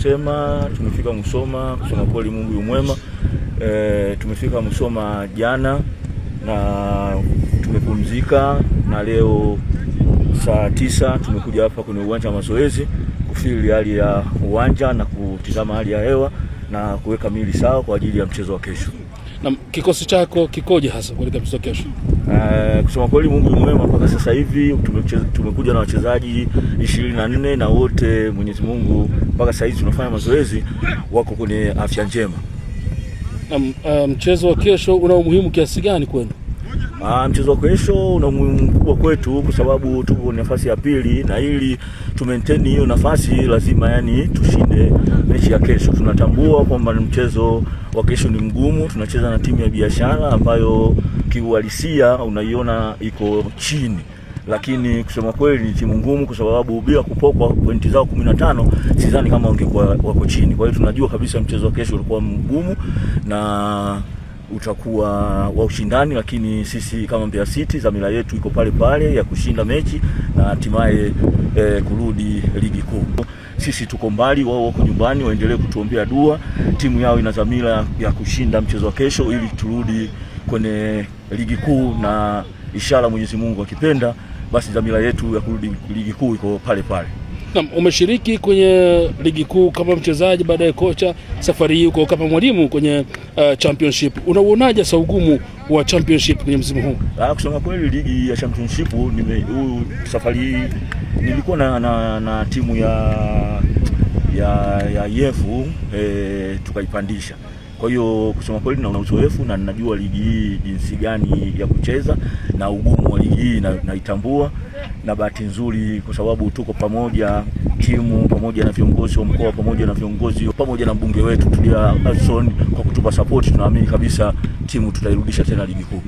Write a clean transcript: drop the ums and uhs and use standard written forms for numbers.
kusema tumefika Musoma, kusema kweli Mungu yu mwema. Tumefika Musoma jana na tumepumzika, na leo saa 9 tumekuja hapa kwenye uwanja wa mazoezi kufili hali ya uwanja na kutizama hali ya hewa na kuweka mili sawa kwa ajili ya mchezo wa kesho. Na kikosi chako kikoje hasa kuelekea mchezo kesho? Kusema kweli Mungu ni mwema, mpaka sasa hivi tumekuja na wachezaji 24 na wote Mwenyezi Mungu mpaka sasa hivi tunafanya mazoezi wako kwenye afya njema. Na mchezo wa kesho una umuhimu kiasi gani kwenu? Mchezo wa kesho una umuhimu mkubwa kwetu kwa sababu tuko kwenye nafasi ya pili, na ili tu maintain hiyo nafasi lazima tushinde mechi ya kesho. Tunatambua kwamba mchezo wa kesho ni mgumu, tunacheza na timu ya Biashara ambayo kiuhalisia unaiona iko chini, lakini kusema kweli ni timu ngumu kwa sababu bila kupokwa pointi zao 15 sidhani kama wangekuwa wako chini. Kwa hiyo tunajua kabisa mchezo wa kesho utakuwa mgumu na utakuwa wa ushindani, lakini sisi kama Mbeya City dhamira yetu iko pale pale ya kushinda mechi na hatimaye kurudi ligi kuu. Sisi tuko mbali, wao wako nyumbani, waendelee kutuombea dua. Timu yao ina dhamira ya kushinda mchezo wa kesho ili turudi kwenye ligi kuu, na inshallah Mwenyezi Mungu akipenda basi dhamira yetu ya kurudi ligi kuu iko pale pale. Na umeshiriki kwenye ligi kuu kama mchezaji, baadaye kocha, safari hii uko kama mwalimu kwenye championship. Unauonaje sasa ugumu wa championship kwenye msimu huu? Kusema kweli ligi ya championship safari hii nilikuwa na timu ya yefu tukaipandisha. Kwa hiyo kusema kweli na uzoefu na ninajua ligi hii jinsi gani ya kucheza na ugumu wa ligi hii naitambua, na bahati nzuri kwa sababu tuko pamoja, timu pamoja na viongozi wa mkoa pamoja na viongozi pamoja na mbunge wetu Tulia Alson kwa kutupa support, tunaamini kabisa timu tutairudisha tena ligi kuu.